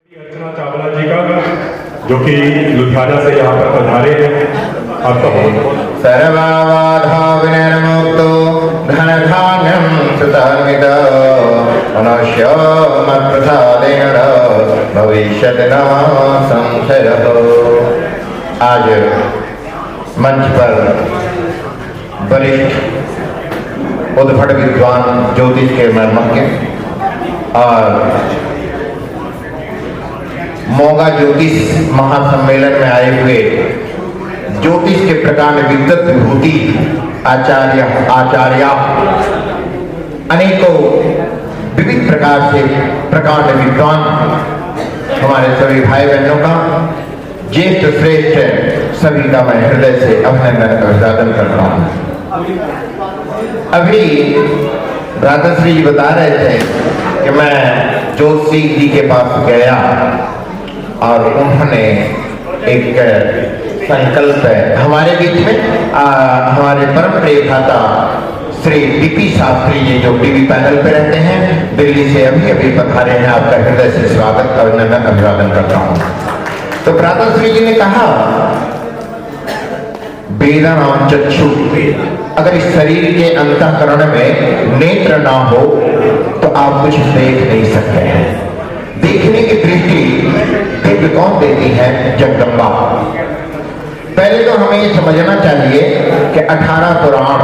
अर्चना चावला जी का, जो कि लुधियाना से यहाँ पर पधारे हैं। आपका बहुत सर्वबाधा विनिर्मुक्तो धनधान्यं सुधान्वितो मनुष्यो मत्प्रसादेन भविष्यति न संशयः। आज मंच पर वरिष्ठ उद्भट विद्वान ज्योतिष के मर्मज्ञ और मोगा ज्योतिष महासम्मेलन में आए हुए ज्योतिष के प्रकांड विद्वत विभूति आचार्य अनेकों विविध प्रकार से प्रकांड विद्वान हमारे सभी भाई बहनों का ज्येष्ठ श्रेष्ठ सभी का मैं हृदय से अभिनंदन अभिवादन करता हूँ। अभी राधाश्री जी बता रहे थे कि मैं ज्योतिषी जी के पास गया और उन्होंने एक संकल्प हमारे बीच में हमारे परम प्रिय भ्राता श्री डीपी शास्त्री जी जो टीवी पैनल पे रहते हैं, दिल्ली से अभी अभी पधारे हैं। आपका हृदय से स्वागत अभिनंदन अभिवादन करता हूँ। तो भ्राताश्री जी ने कहा वेदनाम चक्षु, अगर इस शरीर के अंतःकरण में नेत्र ना हो तो आप कुछ देख नहीं सकते हैं। देखने की दृष्टि दिव्य कौन देती है? जगदम्बा। पहले तो हमें ये समझना चाहिए कि 18 पुराण,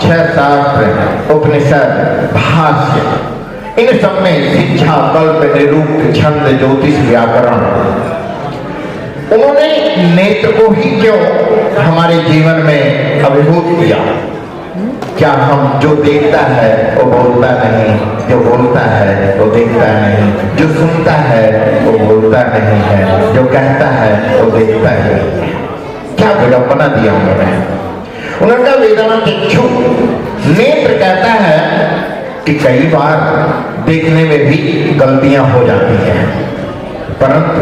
6 शास्त्र, उपनिषद, भाष्य, इन सब में शिक्षा, कल्प, निरूक्त, छंद, ज्योतिष, व्याकरण, उन्होंने नेत्र को ही क्यों हमारे जीवन में अभिभूत किया? क्या हम जो देखता है वो बोलता नहीं, जो बोलता है वो देखता नहीं, जो सुनता है वो बोलता नहीं है, जो कहता है वो देखता है? क्या विडंबना दिया उन्होंने। उन्होंने कहा वेदना चक्षु, नेत्र कहता है कि कई बार देखने में भी गलतियां हो जाती हैं, परंतु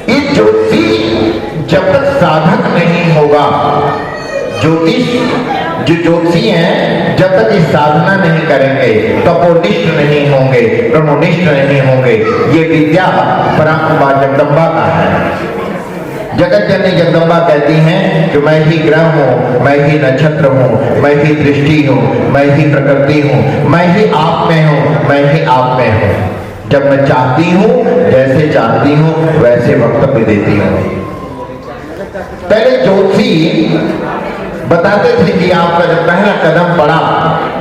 ये ज्योतिष जब तक साधक नहीं होगा, ज्योतिष जो ज्योतिषी हैं जब तक इस साधना नहीं करेंगे, तपोनिष्ठ नहीं होंगे, ब्रह्मनिष्ठ नहीं होंगे, ये विद्या परात्मा जगदम्बा का है। जगत जननी जगदम्बा कहती हैं कि मैं ही ग्रह हूँ, मैं ही नक्षत्र हूँ, मैं ही दृष्टि हूँ, मैं ही प्रकृति हूँ, मैं ही आप में हूँ, मैं ही आप में हूँ। जब मैं चाहती हूँ, जैसे चाहती हूँ वैसे वक्तव्य देती हूँ। पहले ज्योतिषी बताते थे कि आपका जब पहला कदम पड़ा,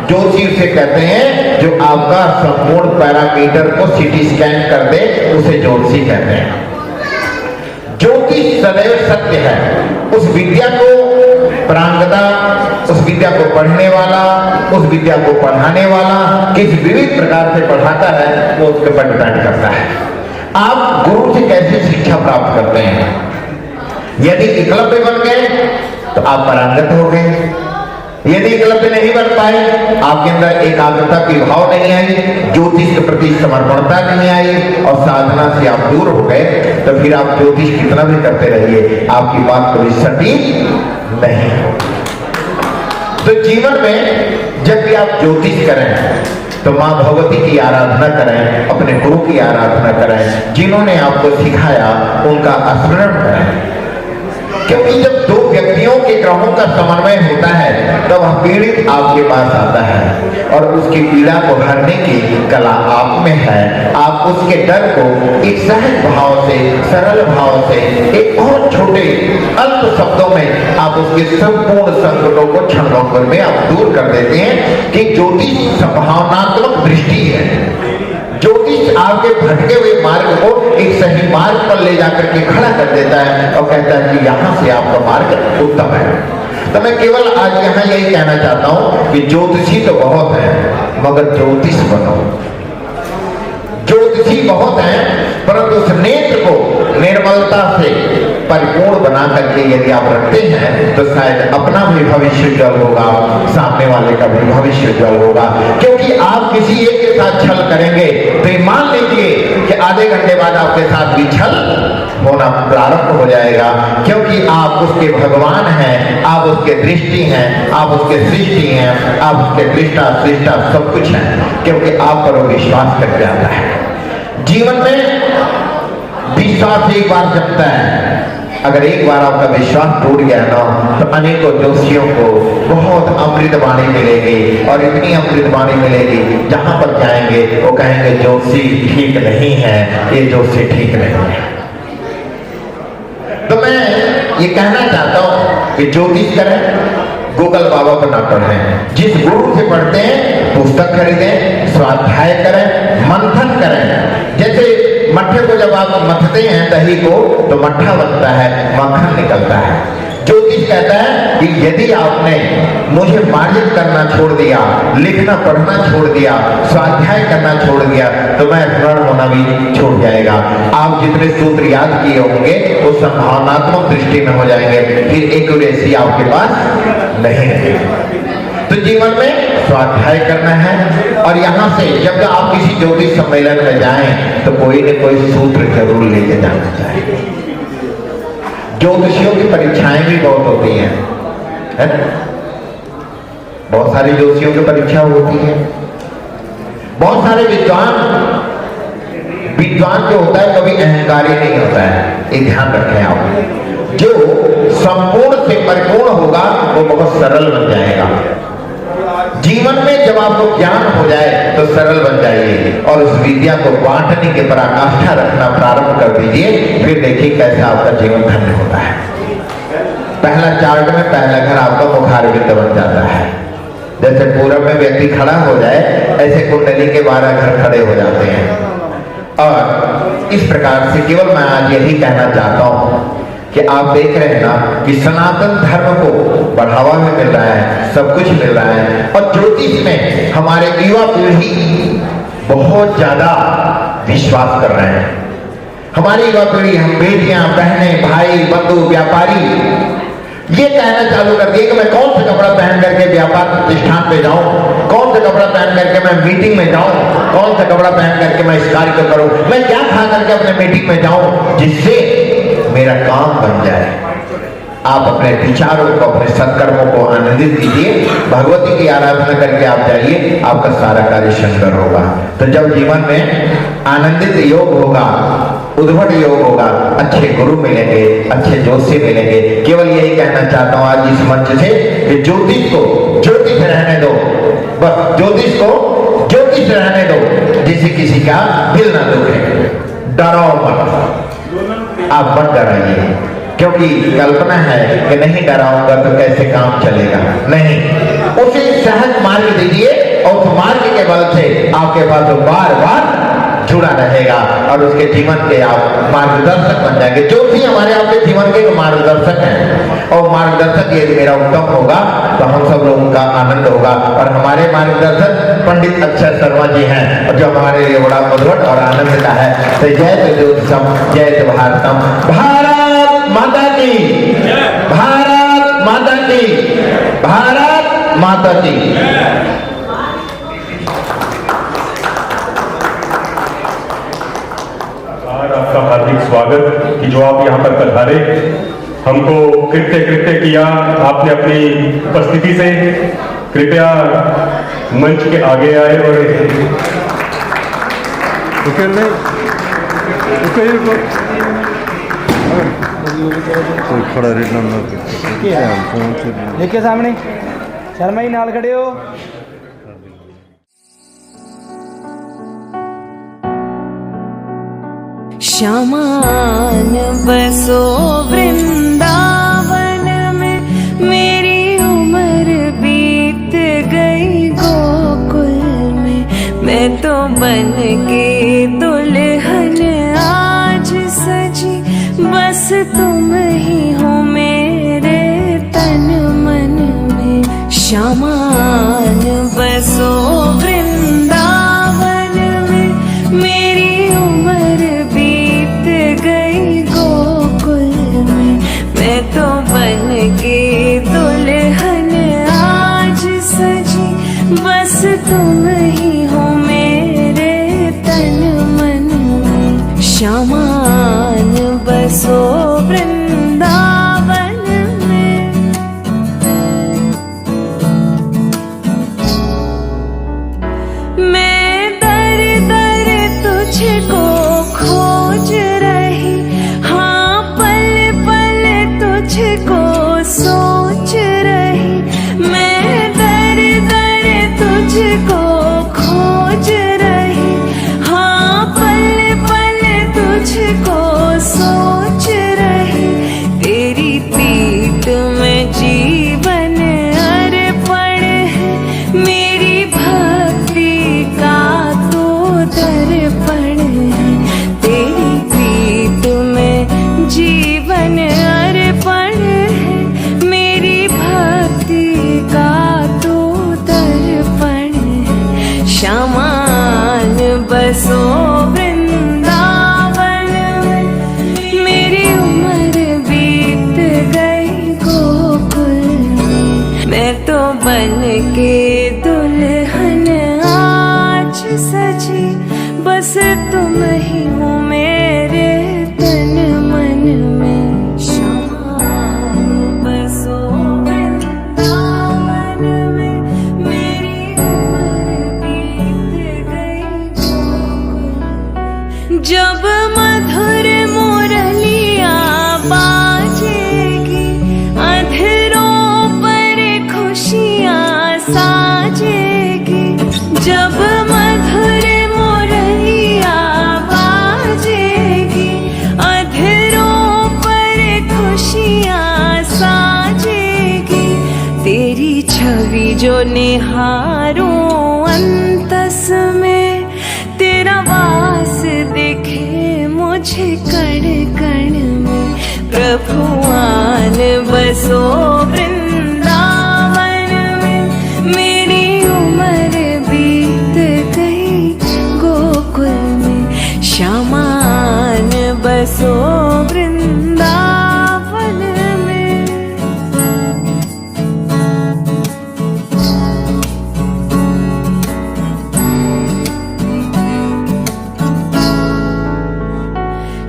ज्योतिषी उसे कहते हैं जो आपका संपूर्ण पैरामीटर को सीटी स्कैन कर दे, उसे ज्योतिषी कहते हैं। ज्योतिष सदैव सत्य है। उस विद्या को प्रांगदा, उस विद्या को पढ़ने वाला, उस विद्या को पढ़ाने वाला किस विविध प्रकार से पढ़ाता है वो उसके पर डिपेंड करता है। आप गुरु से कैसे शिक्षा प्राप्त करते हैं? यदि एकलव्य बन गए तो आप पारंगत हो गए। यदि एकलव्य नहीं बन पाए, आपके अंदर एकाग्रता की भाव नहीं आई, ज्योतिष के प्रति समर्पणता नहीं आई और साधना से आप दूर हो गए, तो फिर आप ज्योतिष कितना भी करते रहिए, आपकी बात कभी सटीक नहीं हो। तो जीवन में जब भी आप ज्योतिष करें तो माँ भगवती की आराधना करें, अपने गुरु की आराधना करें, जिन्होंने आपको सिखाया उनका स्मरण करें। क्योंकि जब दो व्यक्तियों के ग्रहों का समन्वय होता है तब वह पीड़ित आपके पास आता है और उसकी पीड़ा को हरने की कला आप में है। आप उसके डर को एक सहज भाव से, सरल भाव से, एक बहुत छोटे अल्प शब्दों में आप उसके संपूर्ण संकटों को क्षण भर में आप दूर कर देते हैं। कि ज्योतिष संभावनात्मक दृष्टि है। ज्योतिष आपके भटके हुए मार्ग को एक सही मार्ग पर ले जाकर के खड़ा कर देता है और कहता है कि यहाँ से आपका मार्ग उत्तम है। तो मैं केवल आज यहाँ यही कहना चाहता हूँ कि ज्योतिषी तो बहुत है, मगर ज्योतिष बनो। ज्योतिषी बहुत है, परंतु उस नेत्र को निर्मलता से परिपूर्ण बना करके यदि आप रखते हैं तो शायद अपना भी भविष्य उज्जवल होगा, सामने वाले का भी भविष्य उज्जवल होगा। क्योंकि आप किसी एक के साथ छल करेंगे तो मान लीजिए कि आधे घंटे बाद आपके साथ भी छल होना प्रारंभ हो जाएगा। क्योंकि आप उसके भगवान हैं, आप उसके दृष्टि हैं, आप उसके सृष्टि हैं, आप उसके दृष्टा सृष्टा सब कुछ हैं। क्योंकि आप पर वो विश्वास करके आता है। जीवन में विश्वास एक बार जमता है। अगर एक बार आपका विश्वास टूट गया ना तो अनेकों जोशियों को बहुत अमृतवाणी मिलेगी, और इतनी अमृतवाणी मिलेगी जहां पर जाएंगे वो कहेंगे जोशी ठीक नहीं है, ये जोशी ठीक नहीं है। तो मैं ये कहना चाहता हूं कि ज्योतिष करें, गूगल बाबा पर ना पढ़ें। जिस गुरु से पढ़ते हैं पुस्तक खरीदें, स्वाध्याय करें, मंथन करें। जैसे मट्ठे को जब आप मथते हैं दही को तो मट्ठा बनता है, मक्खन निकलता है। ज्योतिष कहता है कि यदि आपने मुझे मार्जित करना छोड़ दिया, लिखना पढ़ना छोड़ दिया, स्वाध्याय करना छोड़ दिया तो मैं स्मरण होना भी छोड़ जाएगा। आप जितने सूत्र याद किए होंगे वो संभावनात्मक दृष्टि में हो जाएंगे, फिर एक्यूरेसी आपके पास नहीं रहेगी। तो जीवन में स्वाध्याय करना है, और यहां से जब आप किसी ज्योतिष सम्मेलन में जाएं तो कोई न कोई सूत्र जरूर लेके जाना चाहिए। ज्योतिषियों की परीक्षाएं भी बहुत होती हैं, है ना? बहुत सारी ज्योतिषियों की परीक्षा होती है। बहुत सारे विद्वान जो होता है कभी अहंकारी नहीं होता है, ये ध्यान रखें आप। जो संपूर्ण से परिपूर्ण होगा वो बहुत सरल बन जाएगा। जीवन में जब आपको ज्ञान हो जाए तो सरल बन जाइए, और उस विद्या को बांटने के पराकाष्ठा रखना प्रारंभ कर दीजिए, फिर देखिए कैसा आपका जीवन धन्य होता है। पहला चार्ट में पहला घर आपका मुखारविंद बन जाता है। जैसे पूरब में व्यक्ति खड़ा हो जाए ऐसे कुंडली के 12 घर खड़े हो जाते हैं। और इस प्रकार से केवल मैं आज यही कहना चाहता हूं कि आप देख रहे हैं ना कि सनातन धर्म को बढ़ावा में मिल रहा है, सब कुछ मिल रहा है, और ज्योतिष में हमारे युवा पीढ़ी बहुत ज्यादा विश्वास कर रहे हैं। हमारी युवा पीढ़ी, हम बेटियां, बहनें, भाई, बंधु, व्यापारी ये कहना चालू कर दिए कि मैं कौन सा कपड़ा पहन करके व्यापार प्रतिष्ठान पे जाऊं, कौन सा कपड़ा पहन करके मैं मीटिंग में जाऊं, कौन सा कपड़ा पहन करके मैं इस कार्य को करूं, मैं क्या खा करके अपने मीटिंग में जाऊं जिससे मेरा काम बन जाए। आप अपने विचारों को, अपने सत्कर्मों को आनंदित कीजिए, भगवती की आराधना करके आप जाइए, आपका सारा कार्य शंकर होगा। तो जब जीवन में आनंदित योग होगा, उद्भट योग होगा, अच्छे गुरु मिलेंगे, अच्छे जोशी मिलेंगे। केवल यही कहना चाहता हूं आज इस मंच से कि ज्योतिष को ज्योतिष रहने दो, बस ज्योतिष को ज्योतिष रहने दो, जिसे किसी का दिल ना दुखे। डरो मत, आप मत डराइए, क्योंकि कल्पना है कि नहीं डराऊंगा तो कैसे काम चलेगा। नहीं, उसे सहज मार्ग दीजिए, और उस मार्ग के बल से आपके पास वो बार बार जुड़ा रहेगा, और उसके जीवन के आप मार्गदर्शक बन जाएंगे। जो भी हमारे आपके जीवन के मार्गदर्शक हैं, और मार्गदर्शक यदि मेरा उत्तम होगा तो हम सब लोगों का आनंद होगा। और हमारे मार्गदर्शक पंडित अक्षय शर्मा जी हैं, और जो हमारे लिए बड़ा मधुर और आनंद का है। तो जय ज्योतिषम, जय भारतम, भारत माता की, भारत माता की, भारत माता की। आपका हार्दिक स्वागत कि जो आप यहाँ पर पधारे, हमको कृत्य कृत्य किया आपने अपनी उपस्थिति से। कृपया मंच के आगे आए और कोई खड़ा रहना ना देखिए सामने शर्मा ही नाल खड़े हो। श्यामान बसो वृंदावन में, मेरी उम्र बीत गई गोकुल में। मैं तो बन के दुल्हन आज सजी, बस तुम ही हो मेरे तन मन में। श्यामान बसो वृंदावन में, मेरी उम्र बीत गई गोकुल में। मैं तो बन के दुल्हन आज सजी, बस तुम ही हो मेरे तन मन में। श्यामान बसो वृंदावन में। बसो वृंदावन में। मेरी उम्र बीत गई गोकुल में, मैं तो बन के दुल्हन आज सजी। बस तुम ही हो मेरे तन मन में। शाम बसो वृंदावन में, मेरी उम्र बीत गई गोकुल में। जब मधुर मुरलिया बाजेगी, अधरों पर खुशियाँ साजेगी। जब मधुर मुरलिया बाजेगी, अधरों पर खुशियाँ साजेगी। तेरी छवि जो निहारूं अंतस में, तेरा वास दिखे मुझे कण कण में। प्रभु आन बसो वृंदावन में, मेरी उम्र बीत गई गोकुल में। श्यामान बसो वृंदावन में।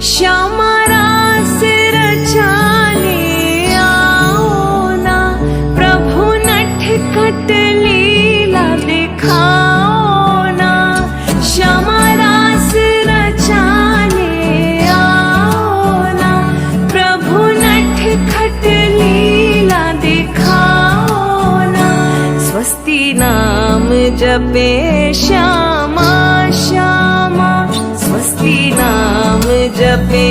श्यामा रास रचाने आओ ना, प्रभु नटखट लीला दिखाओ ना। श्यामा रास रचाने आओ ना, प्रभु नटखट लीला दिखाओ ना। स्वस्ति नाम जपे श्यामा श्यामा, स्वस्ति नाम जपे